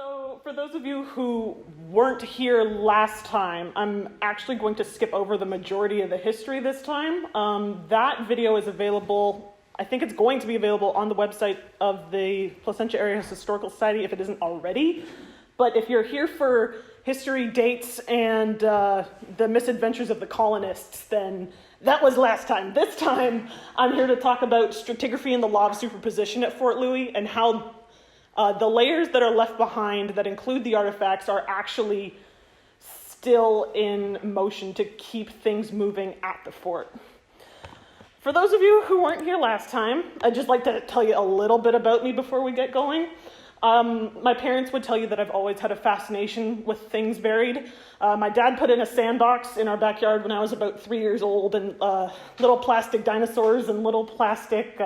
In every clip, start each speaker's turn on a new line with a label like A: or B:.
A: So for those of you who weren't here last time, I'm actually going to skip over the majority of the history this time. That video is available, I think it's going to be available on the website of the Placentia Area Historical Society if it isn't already. But if you're here for history, dates, and the misadventures of the colonists, then that was last time. This time, I'm here to talk about stratigraphy and the law of superposition at Fort Louis and how the layers that are left behind that include the artifacts are actually still in motion to keep things moving at the fort. For those of you who weren't here last time, I'd just like to tell you a little bit about me before we get going. My parents would tell you that I've always had a fascination with things buried. My dad put in a sandbox in our backyard when I was about 3 years old, and little plastic dinosaurs and little plastic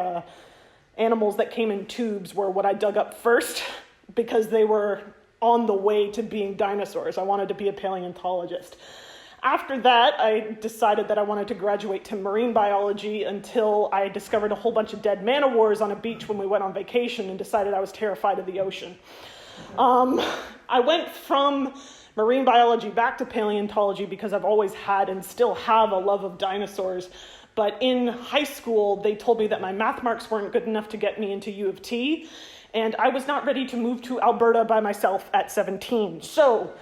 A: animals that came in tubes were what I dug up first because they were on the way to being dinosaurs. I wanted to be a paleontologist. After that, I decided that I wanted to graduate to marine biology until I discovered a whole bunch of dead man-o-wars on a beach when we went on vacation and decided I was terrified of the ocean. I went from marine biology back to paleontology because I've always had and still have a love of dinosaurs. But in high school, they told me that my math marks weren't good enough to get me into U of T, and I was not ready to move to Alberta by myself at 17. So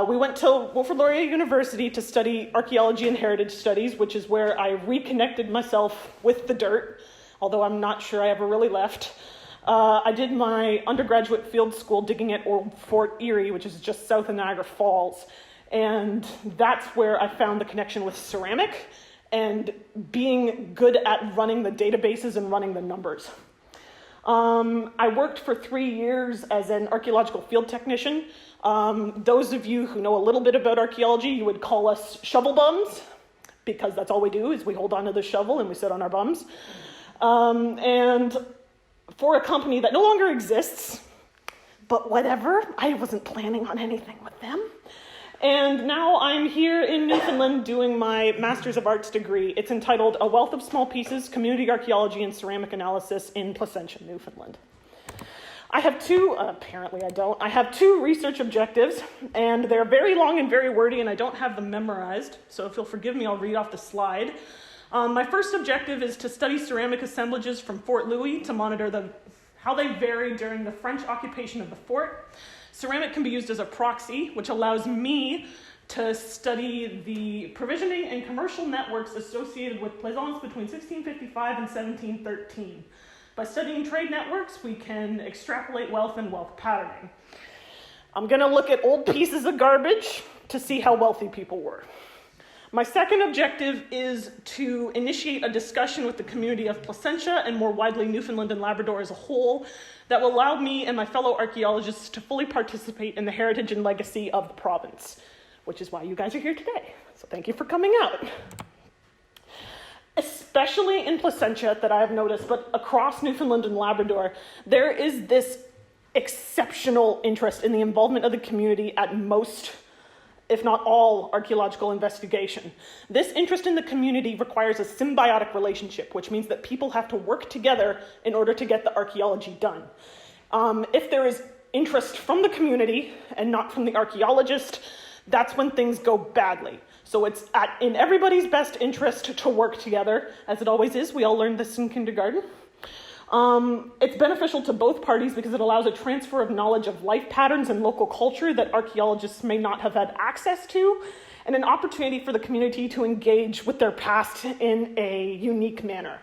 A: we went to Wilfrid Laurier University to study archaeology and heritage studies, which is where I reconnected myself with the dirt, although I'm not sure I ever really left. I did my undergraduate field school digging at Old Fort Erie, which is just south of Niagara Falls, and that's where I found the connection with ceramic and being good at running the databases and running the numbers. I worked for 3 years as an archaeological field technician. Those of you who know a little bit about archaeology, you would call us shovel bums, because that's all we do is we hold onto the shovel and we sit on our bums. And for a company that no longer exists, but whatever, I wasn't planning on anything with them. And now I'm here in Newfoundland doing my Master's of Arts degree. It's entitled A Wealth of Small Pieces, Community Archaeology and Ceramic Analysis in Placentia, Newfoundland. I have I have two research objectives, and they're very long and very wordy, and I don't have them memorized, so if you'll forgive me, I'll read off the slide. My first objective is to study ceramic assemblages from Fort Louis to monitor how they vary during the French occupation of the fort. Ceramic can be used as a proxy, which allows me to study the provisioning and commercial networks associated with Plaisance between 1655 and 1713. By studying trade networks, we can extrapolate wealth and wealth patterning. I'm going to look at old pieces of garbage to see how wealthy people were. My second objective is to initiate a discussion with the community of Placentia and more widely Newfoundland and Labrador as a whole that will allow me and my fellow archaeologists to fully participate in the heritage and legacy of the province, which is why you guys are here today. So thank you for coming out. Especially in Placentia that I have noticed, but across Newfoundland and Labrador, there is this exceptional interest in the involvement of the community at most, if not all, archaeological investigation. This interest in the community requires a symbiotic relationship, which means that people have to work together in order to get the archaeology done. If there is interest from the community and not from the archaeologist, that's when things go badly. So it's in everybody's best interest to work together, as it always is. We all learned this in kindergarten. It's beneficial to both parties because it allows a transfer of knowledge of life patterns and local culture that archaeologists may not have had access to, and an opportunity for the community to engage with their past in a unique manner.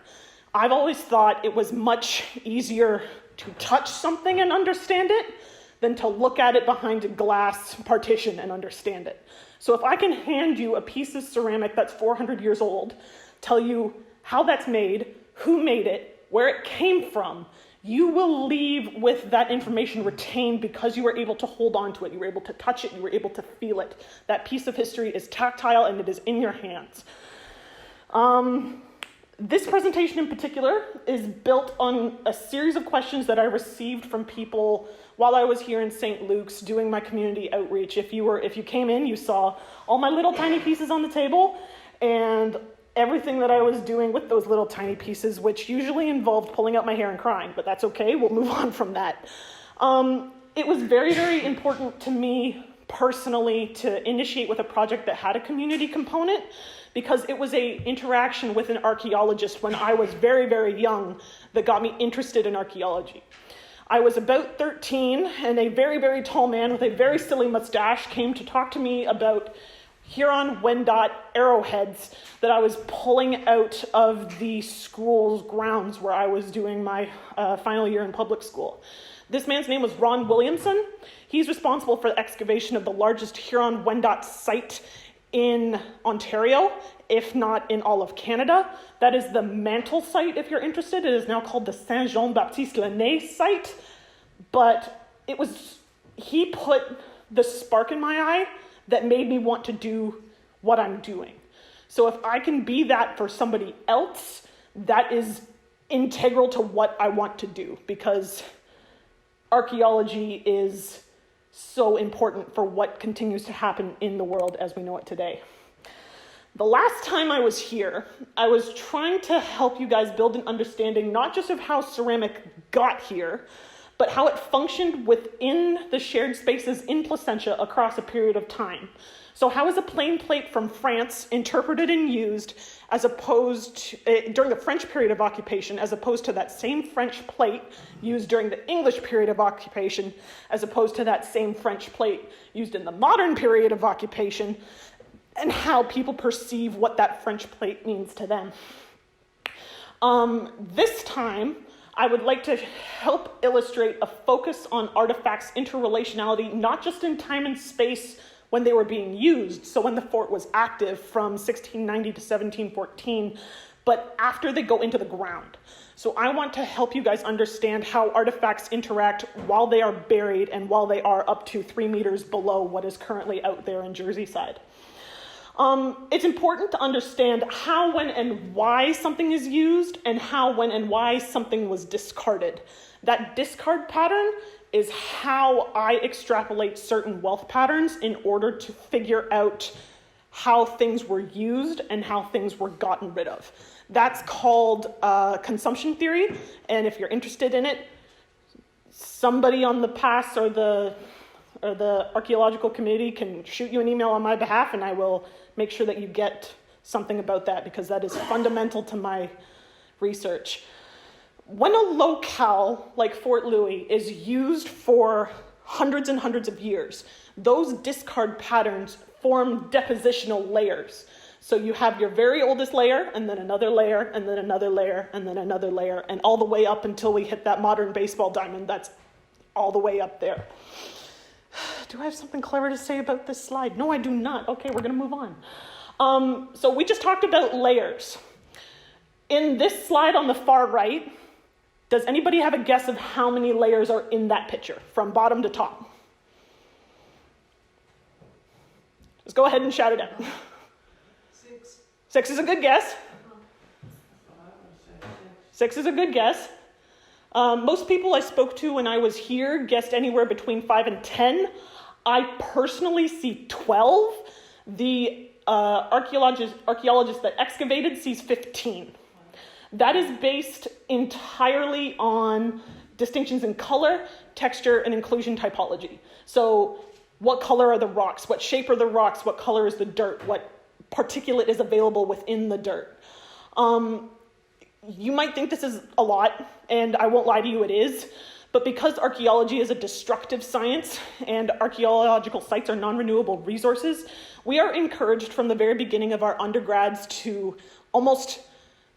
A: I've always thought it was much easier to touch something and understand it than to look at it behind a glass partition and understand it. So if I can hand you a piece of ceramic that's 400 years old, tell you how that's made, who made it, where it came from, you will leave with that information retained because you were able to hold on to it, you were able to touch it, you were able to feel it. That piece of history is tactile and it is in your hands. This presentation in particular is built on a series of questions that I received from people while I was here in St. Luke's doing my community outreach. If you came in, you saw all my little tiny pieces on the table and everything that I was doing with those little tiny pieces, which usually involved pulling out my hair and crying, but that's okay, we'll move on from that. It was very, very important to me personally to initiate with a project that had a community component, because it was a interaction with an archaeologist when I was very, very young that got me interested in archaeology. I was about 13, and a very, very tall man with a very silly mustache came to talk to me about Huron-Wendat arrowheads that I was pulling out of the school's grounds where I was doing my final year in public school. This man's name was Ron Williamson. He's responsible for the excavation of the largest Huron-Wendat site in Ontario, if not in all of Canada. That is the Mantle site, if you're interested. It is now called the Saint-Jean-Baptiste-Lenné site. But he put the spark in my eye that made me want to do what I'm doing. So if I can be that for somebody else, that is integral to what I want to do, because archaeology is so important for what continues to happen in the world as we know it today. The last time I was here, I was trying to help you guys build an understanding not just of how ceramic got here, but how it functioned within the shared spaces in Placentia across a period of time. So how is a plain plate from France interpreted and used as opposed to, during the French period of occupation, as opposed to that same French plate used during the English period of occupation, as opposed to that same French plate used in the modern period of occupation, and how people perceive what that French plate means to them. This time, I would like to help illustrate a focus on artifacts' interrelationality, not just in time and space when they were being used, so when the fort was active from 1690 to 1714, but after they go into the ground. So I want to help you guys understand how artifacts interact while they are buried and while they are up to 3 meters below what is currently out there in Jersey side. It's important to understand how, when, and why something is used, and how, when, and why something was discarded. That discard pattern is how I extrapolate certain wealth patterns in order to figure out how things were used and how things were gotten rid of. That's called consumption theory, and if you're interested in it, somebody on the PAS or the archaeological committee can shoot you an email on my behalf, and I will make sure that you get something about that, because that is fundamental to my research. When a locale like Fort Louis is used for hundreds and hundreds of years, those discard patterns form depositional layers. So you have your very oldest layer, and then another layer, and then another layer, and then another layer, and all the way up until we hit that modern baseball diamond that's all the way up there. Do I have something clever to say about this slide? No, I do not. Okay, we're going to move on. So we just talked about layers. In this slide on the far right, does anybody have a guess of how many layers are in that picture, from bottom to top? Just go ahead and shout it out.
B: 6.
A: 6 is a good guess. 6 is a good guess. Most people I spoke to when I was here guessed anywhere between 5 and 10. I personally see 12. The archaeologist that excavated sees 15. That is based entirely on distinctions in color, texture, and inclusion typology. So what color are the rocks? What shape are the rocks? What color is the dirt? What particulate is available within the dirt? You might think this is a lot, and I won't lie to you, it is. But because archaeology is a destructive science and archaeological sites are non-renewable resources, we are encouraged from the very beginning of our undergrads to almost,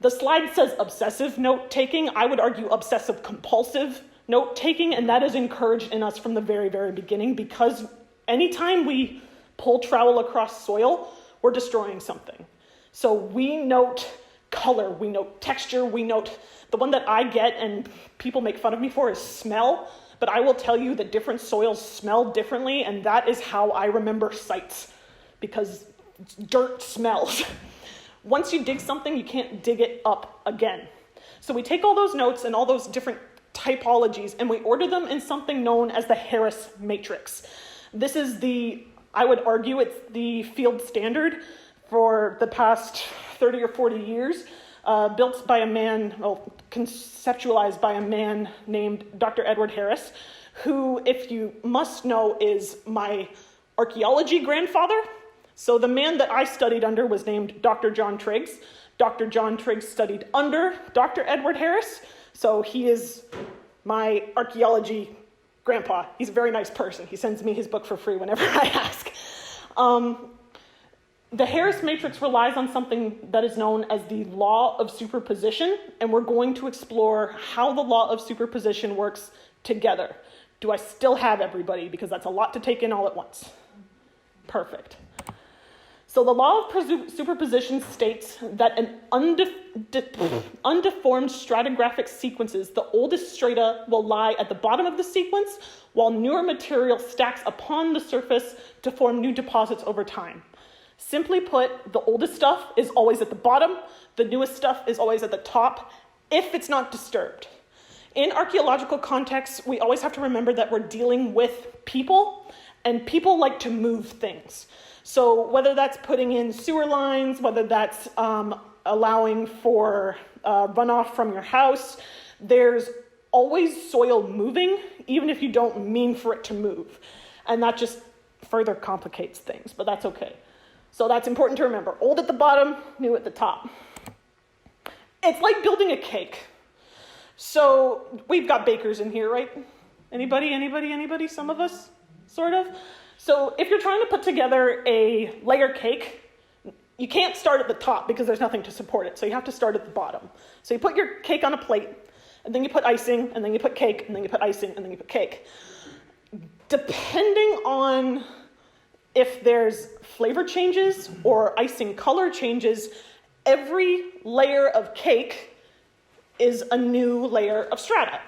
A: the slide says obsessive note-taking. I would argue obsessive-compulsive note-taking, and that is encouraged in us from the very, very beginning, because anytime we pull trowel across soil, we're destroying something. So we note color, we note texture, we note, the one that I get and people make fun of me for is smell, but I will tell you that different soils smell differently, and that is how I remember sites, because dirt smells. Once you dig something, you can't dig it up again. So we take all those notes and all those different typologies and we order them in something known as the Harris matrix. This is I would argue it's the field standard for the past 30 or 40 years, conceptualized by a man named Dr. Edward Harris, who, if you must know, is my archaeology grandfather. So the man that I studied under was named Dr. John Triggs. Dr. John Triggs studied under Dr. Edward Harris, so he is my archaeology grandpa. He's a very nice person. He sends me his book for free whenever I ask. The Harris matrix relies on something that is known as the law of superposition, and we're going to explore how the law of superposition works together. Do I still have everybody? Because that's a lot to take in all at once. Perfect. So the law of superposition states that an undeformed stratigraphic sequences, the oldest strata will lie at the bottom of the sequence, while newer material stacks upon the surface to form new deposits over time. Simply put, the oldest stuff is always at the bottom, the newest stuff is always at the top, if it's not disturbed. In archaeological contexts, we always have to remember that we're dealing with people, and people like to move things. So whether that's putting in sewer lines, whether that's allowing for runoff from your house, there's always soil moving, even if you don't mean for it to move. And that just further complicates things, but that's okay. So that's important to remember. Old at the bottom, new at the top. It's like building a cake. So we've got bakers in here, right? Anybody? Some of us, sort of. So if you're trying to put together a layer cake, you can't start at the top because there's nothing to support it. So you have to start at the bottom. So you put your cake on a plate, and then you put icing, and then you put cake, and then you put icing, and then you put cake. Depending on if there's flavor changes or icing color changes, every layer of cake is a new layer of strata.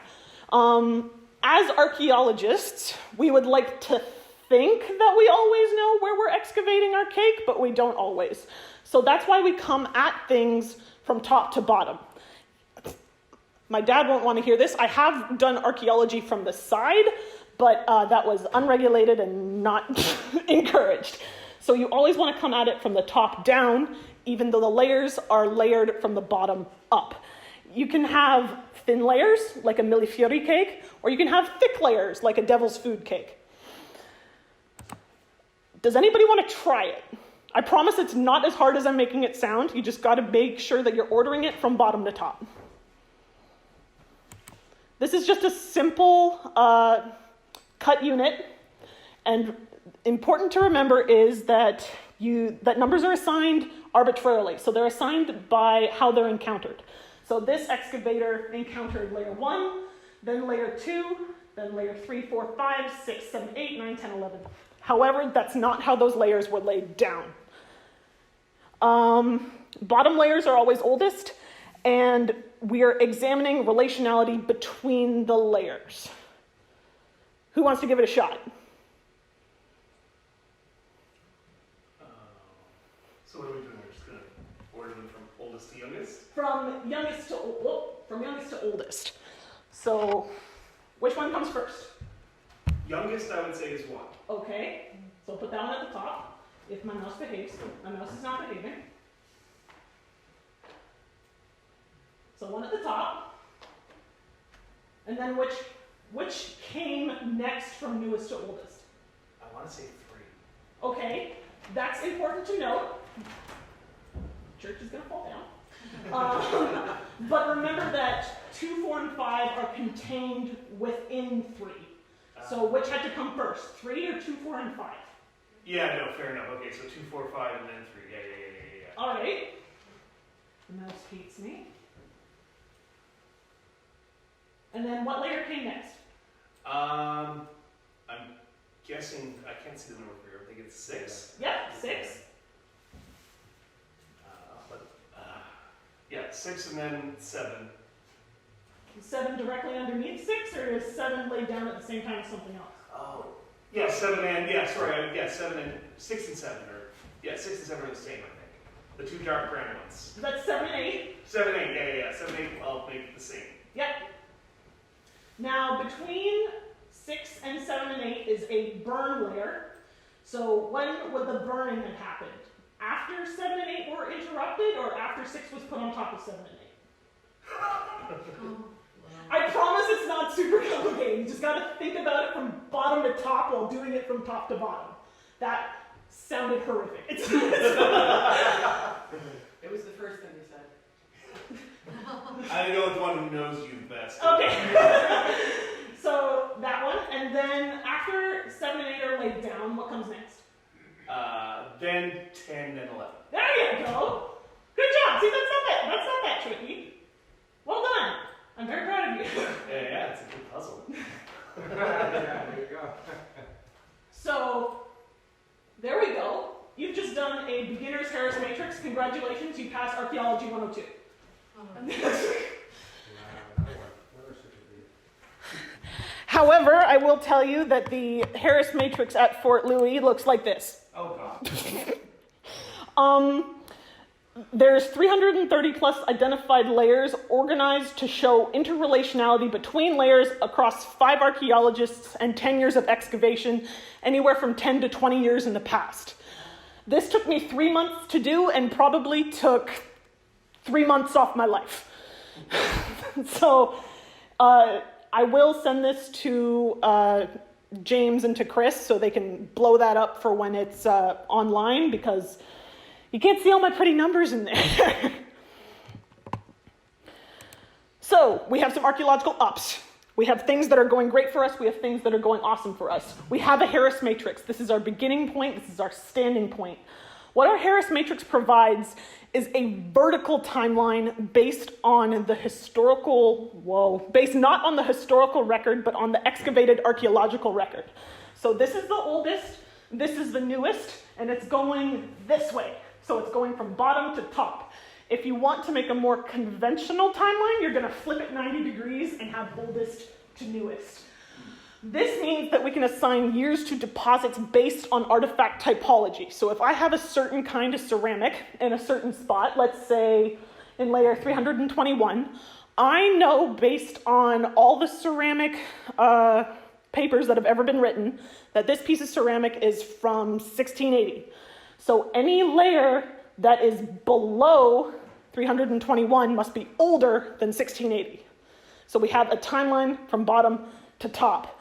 A: As archaeologists, we would like to think that we always know where we're excavating our cake, but we don't always. So that's why we come at things from top to bottom. My dad won't want to hear this. I have done archaeology from the side, but that was unregulated and not encouraged. So you always want to come at it from the top down, even though the layers are layered from the bottom up. You can have thin layers, like a millefiori cake, or you can have thick layers, like a devil's food cake. Does anybody want to try it? I promise it's not as hard as I'm making it sound. You just got to make sure that you're ordering it from bottom to top. This is just a simple cut unit, and important to remember is that numbers are assigned arbitrarily. So they're assigned by how they're encountered. So this excavator encountered layer 1, then layer 2, then layer 3, 4, 5, 6, 7, 8, 9, 10, 11. However, that's not how those layers were laid down. Bottom layers are always oldest, and we are examining relationality between the layers. Who wants to give it a shot?
C: So what are we doing? We're just going to order them from oldest to youngest?
A: From youngest to oldest. So, which one comes first?
C: Youngest, I would say, is 1.
A: Okay, so put that one at the top. If my mouse behaves, my mouse is not behaving. So 1 at the top. And then which came next from newest to oldest?
C: I want to say 3.
A: Okay, that's important to note. Church is going to fall down. But remember that 2, 4, and 5 are contained within 3. So which had to come first, 3 or 2, 4, and 5?
C: Yeah, no, fair enough. Okay, so 2, 4, 5, and then 3. Yeah.
A: All right. The mouse hates me. And then what layer came next?
C: I'm guessing, I can't see the number here. I think it's 6.
A: Yep, 6.
C: Yeah, 6 and then 7.
A: 7 directly underneath 6, or is 7 laid down at the same time as something else?
C: Oh. Yeah, 7 and, yeah, sorry, yeah, 7 and, 6 and 7 are, yeah, 6 and 7 are the same, I think. The 2 dark brown ones.
A: That's 7 and 8.
C: 7 and 8, yeah. 7 and 8, I'll make it the same.
A: Yep. Now, between 6 and 7 and 8 is a burn layer. So when would the burning have happened? After 7 and 8 were interrupted, or after 6 was put on top of 7 and 8? I promise it's is not super complicated. You just got to think about it from bottom to top while doing it from top to bottom. That sounded horrific.
B: It was the first thing you said.
C: I go with the one who knows you best.
A: Okay. So that one, and then after 7 and 8 are laid down, what comes next?
C: Then 10 and 11.
A: There you go. Good job. See, that's not that tricky. Well done. I'm very proud of you.
C: Yeah, it's a good puzzle.
B: Yeah, there you go.
A: So, there we go. You've just done a beginner's Harris matrix. Congratulations, you passed Archaeology 102. However, I will tell you that the Harris matrix at Fort Louis looks like this.
C: Oh, God.
A: There's 330 plus identified layers organized to show interrelationality between layers across 5 archaeologists and 10 years of excavation, anywhere from 10 to 20 years in the past. This took me 3 months to do and probably took 3 months off my life. So I will send this to James and to Chris so they can blow that up for when it's online, because you can't see all my pretty numbers in there. So we have some archaeological ups. We have things that are going great for us. We have things that are going awesome for us. We have a Harris matrix. This is our beginning point. This is our standing point. What our Harris matrix provides is a vertical timeline based on the based not on the historical record, but on the excavated archaeological record. So this is the oldest, this is the newest, and it's going this way. So it's going from bottom to top. If you want to make a more conventional timeline, you're gonna flip it 90 degrees and have oldest to newest. This means that we can assign years to deposits based on artifact typology. So if I have a certain kind of ceramic in a certain spot, let's say in layer 321, I know based on all the ceramic papers that have ever been written that this piece of ceramic is from 1680. So any layer that is below 321 must be older than 1680. So we have a timeline from bottom to top.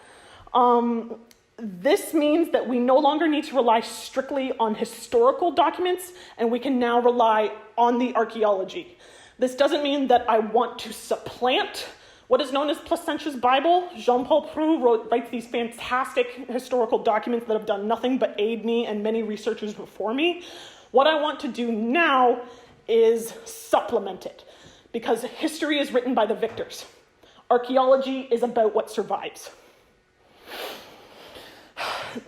A: This means that we no longer need to rely strictly on historical documents, and we can now rely on the archaeology. This doesn't mean that I want to supplant what is known as Placentia's Bible. Jean-Paul Proulx writes these fantastic historical documents that have done nothing but aid me and many researchers before me. What I want to do now is supplement it, because history is written by the victors. Archaeology is about what survives.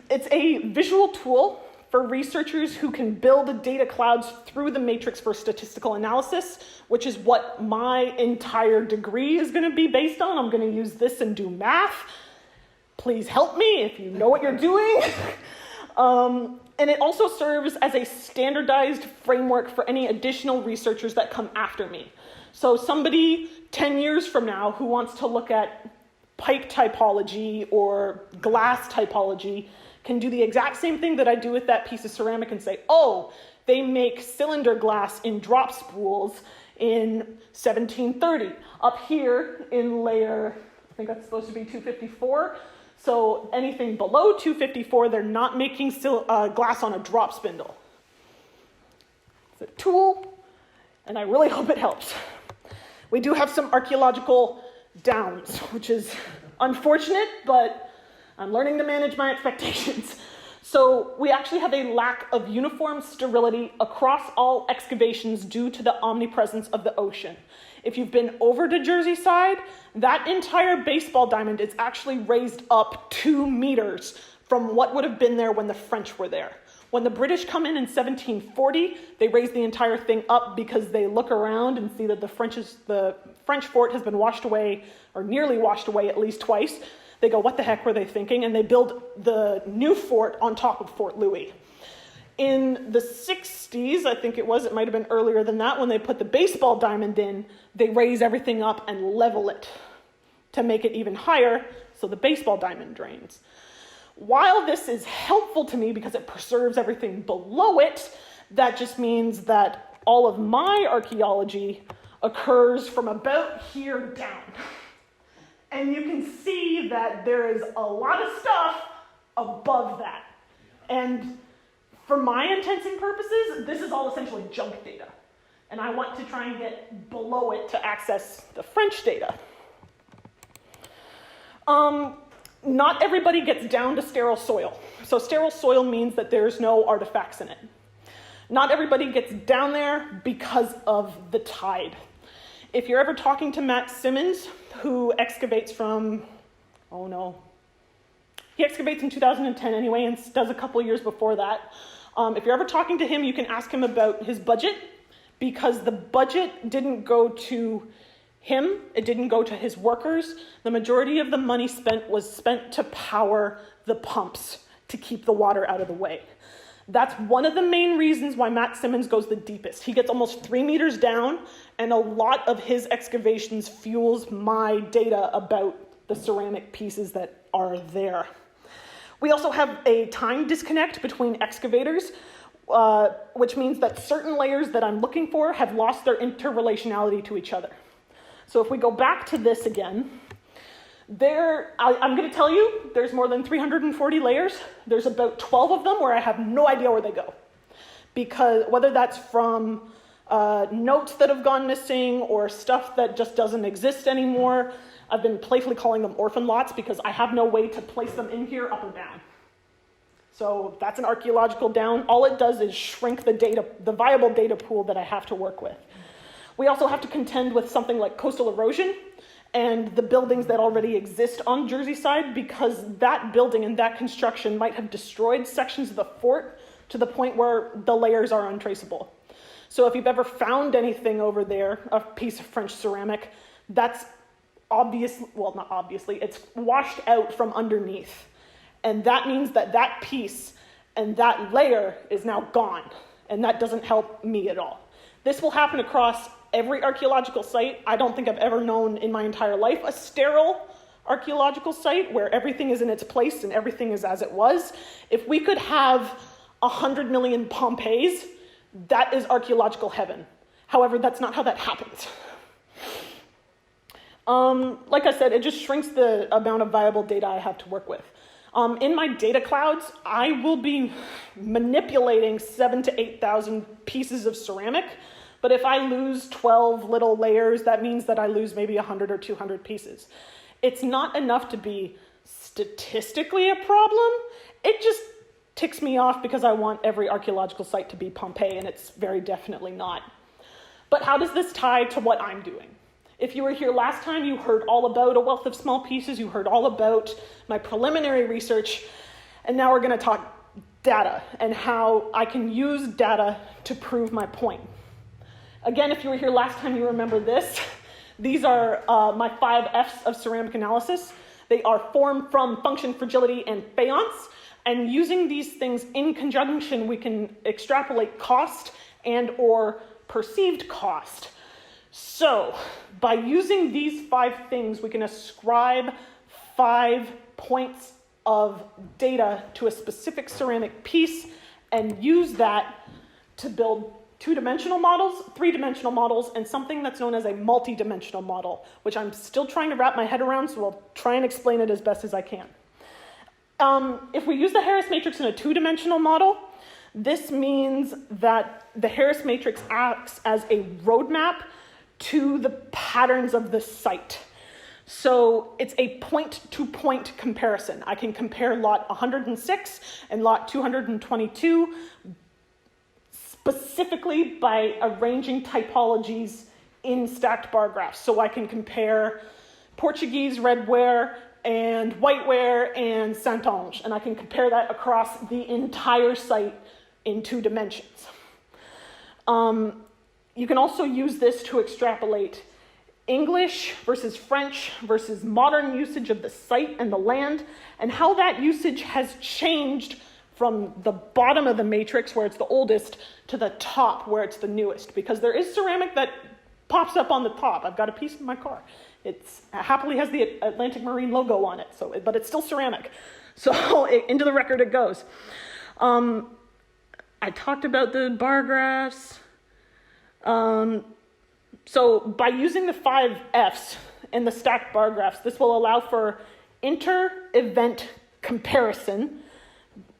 A: It's a visual tool for researchers who can build data clouds through the matrix for statistical analysis, which is what my entire degree is going to be based on. I'm going to use this and do math. Please help me if you know what you're doing. And it also serves as a standardized framework for any additional researchers that come after me. So somebody 10 years from now who wants to look at pipe typology or glass typology can do the exact same thing that I do with that piece of ceramic and say, oh, they make cylinder glass in drop spools in 1730. Up here in layer, I think that's supposed to be 254. So anything below 254, they're not making glass on a drop spindle. It's a tool, and I really hope it helps. We do have some archaeological downs, which is unfortunate, but I'm learning to manage my expectations. So we actually have a lack of uniform sterility across all excavations due to the omnipresence of the ocean. If you've been over to Jersey side, that entire baseball diamond is actually raised up 2 meters from what would have been there when the French were there. When the British come in 1740, they raise the entire thing up because they look around and see that the French fort has been washed away, or nearly washed away at least twice. They go, what the heck were they thinking? And they build the new fort on top of Fort Louis. In the 60s, I think it might have been earlier than that, when they put the baseball diamond in, they raise everything up and level it to make it even higher so the baseball diamond drains. While this is helpful to me because it preserves everything below it, that just means that all of my archaeology occurs from about here down. And you can see that there is a lot of stuff above that. And for my intents and purposes, this is all essentially junk data. And I want to try and get below it to access the French data. Not everybody gets down to sterile soil. So sterile soil means that there's no artifacts in it. Not everybody gets down there because of the tide. If you're ever talking to Matt Simmons, who excavates from, he excavates in 2010 anyway, and does a couple years before that. If you're ever talking to him, you can ask him about his budget, because the budget didn't go to him, it didn't go to his workers. The majority of the money spent was spent to power the pumps to keep the water out of the way. That's one of the main reasons why Matt Simmons goes the deepest. He gets almost 3 meters down, and a lot of his excavations fuels my data about the ceramic pieces that are there. We also have a time disconnect between excavators, which means that certain layers that I'm looking for have lost their interrelationality to each other. So if we go back to this again, I'm going to tell you, there's more than 340 layers. There's about 12 of them where I have no idea where they go. Because whether that's from notes that have gone missing or stuff that just doesn't exist anymore, I've been playfully calling them orphan lots because I have no way to place them in here up or down. So that's an archaeological down. All it does is shrink the viable data pool that I have to work with. We also have to contend with something like coastal erosion and the buildings that already exist on Jersey side, because that building and that construction might have destroyed sections of the fort to the point where the layers are untraceable. So if you've ever found anything over there, a piece of French ceramic, that's not obviously, it's washed out from underneath. And that means that that piece and that layer is now gone. And that doesn't help me at all. This will happen across every archaeological site. I don't think I've ever known in my entire life a sterile archaeological site where everything is in its place and everything is as it was. If we could have 100 million Pompeiis, that is archaeological heaven. However, that's not how that happens. Like I said, it just shrinks the amount of viable data I have to work with. In my data clouds, I will be manipulating 7,000 to 8,000 pieces of ceramic. But if I lose 12 little layers, that means that I lose maybe 100 or 200 pieces. It's not enough to be statistically a problem. It just ticks me off because I want every archaeological site to be Pompeii, and it's very definitely not. But how does this tie to what I'm doing? If you were here last time, you heard all about a wealth of small pieces. You heard all about my preliminary research. And now we're going to talk data and how I can use data to prove my point. Again, if you were here last time, you remember this. These are my 5 F's of ceramic analysis. They are form, from, function, fragility, and faience. And using these things in conjunction, we can extrapolate cost and or perceived cost. So, by using these 5 things, we can ascribe 5 points of data to a specific ceramic piece and use that to build 2-dimensional models, 3-dimensional models, and something that's known as a multi-dimensional model, which I'm still trying to wrap my head around, so I'll try and explain it as best as I can. If we use the Harris matrix in a 2-dimensional model, this means that the Harris matrix acts as a roadmap to the patterns of the site. So it's a point-to-point comparison. I can compare lot 106 and lot 222 specifically by arranging typologies in stacked bar graphs. So I can compare Portuguese redware and whiteware and Saintonge, and I can compare that across the entire site in 2 dimensions. You can also use this to extrapolate English versus French versus modern usage of the site and the land, and how that usage has changed from the bottom of the matrix, where it's the oldest, to the top, where it's the newest. Because there is ceramic that pops up on the top. I've got a piece in my car. It happily has the Atlantic Marine logo on it, but it's still ceramic. So into the record it goes. I talked about the bar graphs. So by using the 5 F's in the stacked bar graphs. This will allow for inter-event comparison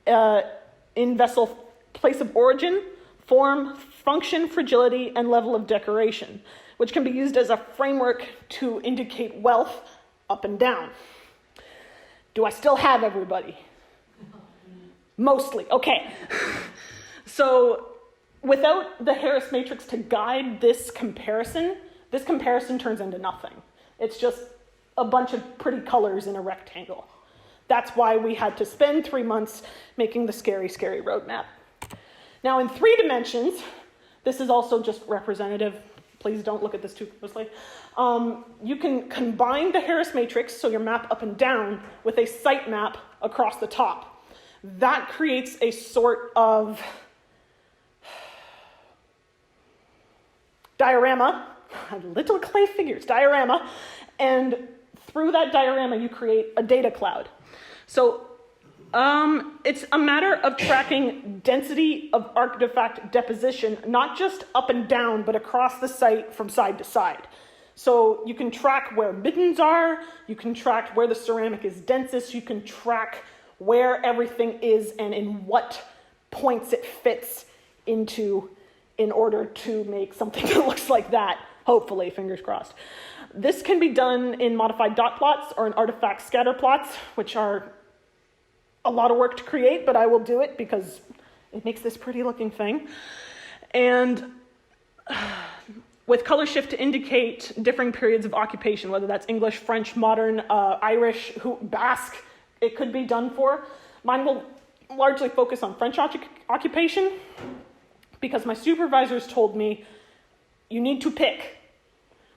A: in vessel place of origin, form, function, fragility, and level of decoration, which can be used as a framework to indicate wealth up and down. Do I still have everybody? Mostly, okay. So without the Harris matrix to guide this comparison turns into nothing. It's just a bunch of pretty colors in a rectangle. That's why we had to spend 3 months making the scary, scary roadmap. Now in 3 dimensions, this is also just representative. Please don't look at this too closely. You can combine the Harris matrix, so your map up and down, with a site map across the top. That creates a sort of diorama, little clay figures, diorama, and through that diorama you create a data cloud. So it's a matter of tracking density of artifact deposition, not just up and down, but across the site from side to side. So you can track where middens are, you can track where the ceramic is densest, you can track where everything is and in what points it fits into in order to make something that looks like that, hopefully, fingers crossed. This can be done in modified dot plots or in artifact scatter plots, which are a lot of work to create, but I will do it because it makes this pretty looking thing. And with color shift to indicate differing periods of occupation, whether that's English, French, modern, Irish, Basque, it could be done for. Mine will largely focus on French occupation because my supervisors told me, you need to pick.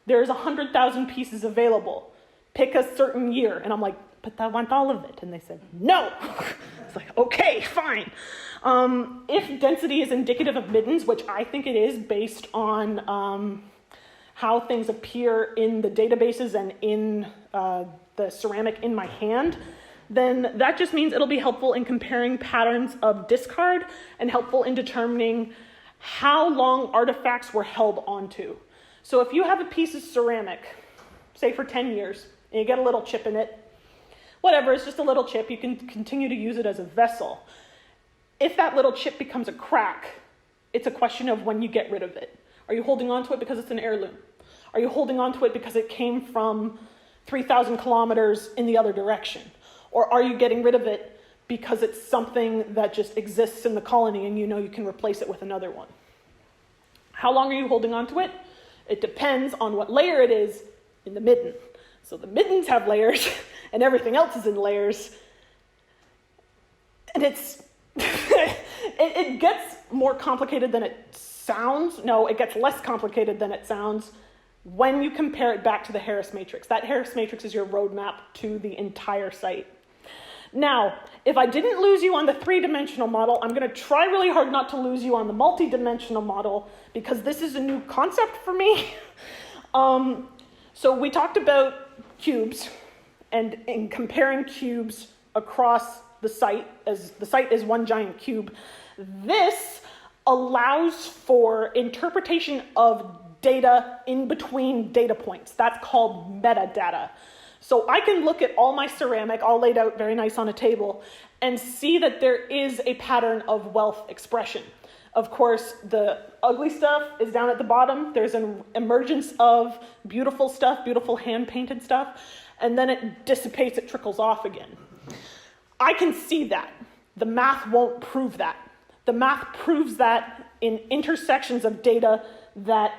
A: There's 100,000 pieces available. Pick a certain year. And I'm like, but I want all of it. And they said, no. It's like, okay, fine. If density is indicative of middens, which I think it is based on how things appear in the databases and in the ceramic in my hand, then that just means it'll be helpful in comparing patterns of discard and helpful in determining how long artifacts were held onto. So if you have a piece of ceramic, say for 10 years, and you get a little chip in it, whatever, it's just a little chip, you can continue to use it as a vessel. If that little chip becomes a crack, it's a question of when you get rid of it. Are you holding on to it because it's an heirloom? Are you holding on to it because it came from 3,000 kilometers in the other direction? Or are you getting rid of it because it's something that just exists in the colony and you know you can replace it with another one? How long are you holding on to it? It depends on what layer it is in the midden. So the middens have layers and everything else is in layers. And it's it gets more complicated than it sounds. No, it gets less complicated than it sounds when you compare it back to the Harris matrix. That Harris matrix is your roadmap to the entire site. Now, if I didn't lose you on the 3-dimensional model, I'm going to try really hard not to lose you on the multi-dimensional model because this is a new concept for me. So we talked about cubes and in comparing cubes across the site, as the site is one giant cube. This allows for interpretation of data in between data points. That's called metadata. So I can look at all my ceramic, all laid out very nice on a table, and see that there is a pattern of wealth expression. Of course, the ugly stuff is down at the bottom. There's an emergence of beautiful stuff, beautiful hand-painted stuff, and then it dissipates, it trickles off again. I can see that. The math won't prove that. The math proves that in intersections of data that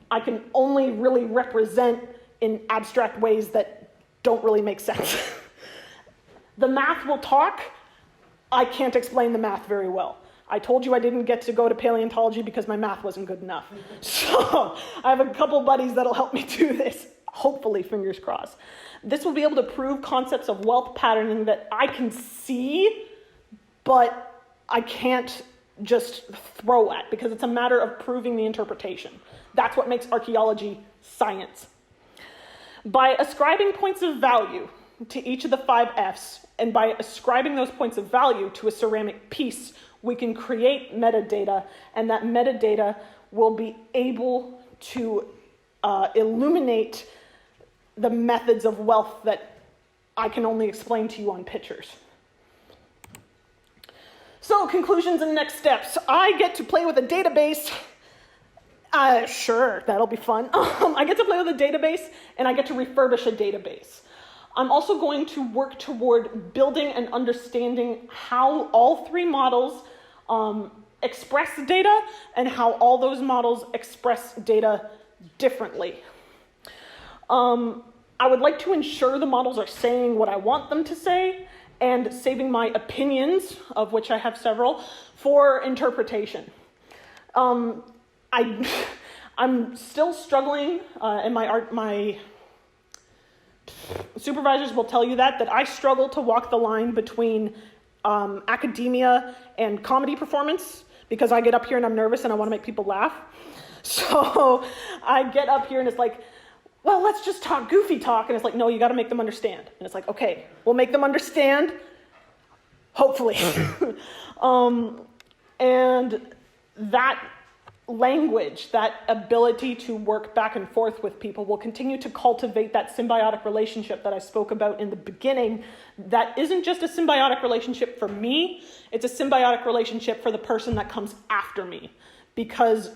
A: I can only really represent in abstract ways that don't really make sense. The math will talk. I can't explain the math very well. I told you I didn't get to go to paleontology because my math wasn't good enough. So I have a couple buddies that'll help me do this. Hopefully, fingers crossed. This will be able to prove concepts of wealth patterning that I can see, but I can't just throw at because it's a matter of proving the interpretation. That's what makes archaeology science. By ascribing points of value to each of the 5 Fs, and by ascribing those points of value to a ceramic piece, we can create metadata, and that metadata will be able to illuminate the methods of wealth that I can only explain to you on pictures. So, conclusions and next steps. I get to play with a database. Sure, that'll be fun. I get to play with a database, and I get to refurbish a database. I'm also going to work toward building and understanding how all three models express data and how all those models express data differently. I would like to ensure the models are saying what I want them to say and saving my opinions, of which I have several, for interpretation. I'm still struggling, and my supervisors will tell you that I struggle to walk the line between academia and comedy performance, because I get up here and I'm nervous and I want to make people laugh. So I get up here and it's like, well, let's just talk goofy talk. And it's like, no, you got to make them understand. And it's like, okay, we'll make them understand, hopefully. And that language, that ability to work back and forth with people will continue to cultivate that symbiotic relationship that I spoke about in the beginning. That isn't just a symbiotic relationship for me, it's a symbiotic relationship for the person that comes after me. Because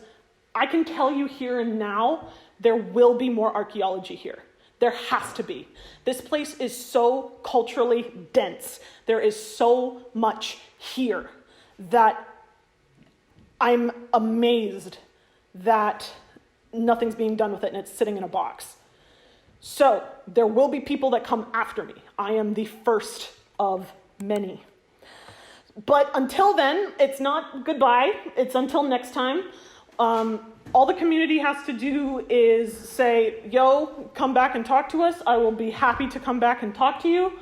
A: I can tell you here and now, there will be more archaeology here. There has to be. This place is so culturally dense. There is so much here that I'm amazed that nothing's being done with it and it's sitting in a box. So there will be people that come after me. I am the first of many. But until then, it's not goodbye. It's until next time. All the community has to do is say, yo, come back and talk to us. I will be happy to come back and talk to you.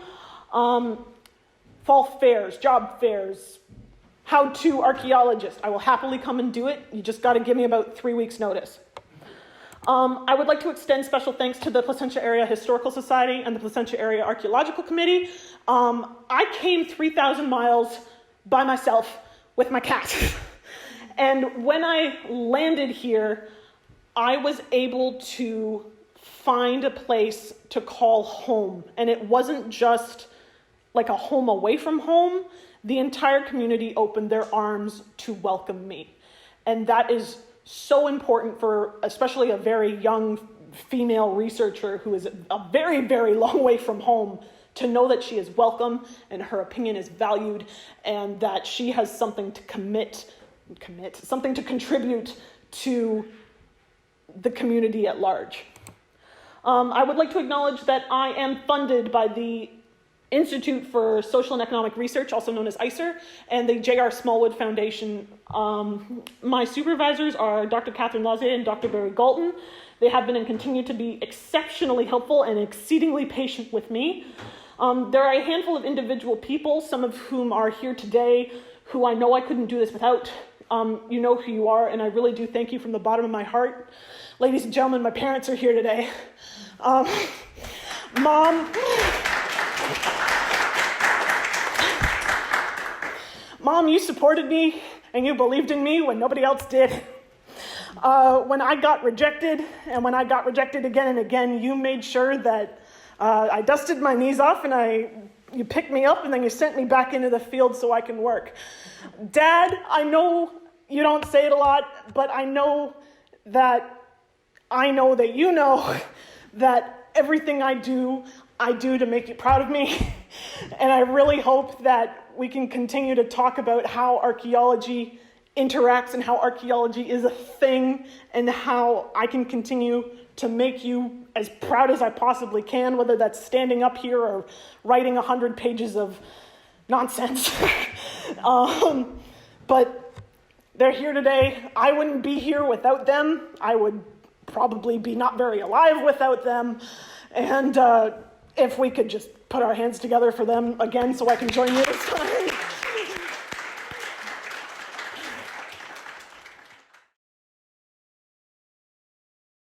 A: Fall fairs, job fairs, how-to archaeologist. I will happily come and do it. You just got to give me about 3 weeks' notice. I would like to extend special thanks to the Placentia Area Historical Society and the Placentia Area Archaeological Committee. I came 3,000 miles by myself with my cat. And when I landed here, I was able to find a place to call home. And it wasn't just like a home away from home. The entire community opened their arms to welcome me. And that is so important for especially a very young female researcher who is a very, very long way from home, to know that she is welcome and her opinion is valued and that she has something to something to contribute to the community at large. I would like to acknowledge that I am funded by the Institute for Social and Economic Research, also known as ICER, and the J.R. Smallwood Foundation. My supervisors are Dr. Catherine Lazier and Dr. Barry Galton. They have been and continue to be exceptionally helpful and exceedingly patient with me. There are a handful of individual people, some of whom are here today, who I know I couldn't do this without. You know who you are, and I really do thank you from the bottom of my heart. Ladies and gentlemen, my parents are here today. Mom, you supported me and you believed in me when nobody else did. When I got rejected, and when I got rejected again and again, you made sure that I dusted my knees off and you picked me up and then you sent me back into the field so I can work. Dad, I know you don't say it a lot, but I know that you know that everything I do to make you proud of me. And I really hope that we can continue to talk about how archaeology interacts and how archaeology is a thing and how I can continue to make you as proud as I possibly can, whether that's standing up here or writing 100 pages of nonsense. But they're here today. I wouldn't be here without them. I would probably be not very alive without them. And if we could just put our hands together for them again so I can join you this time.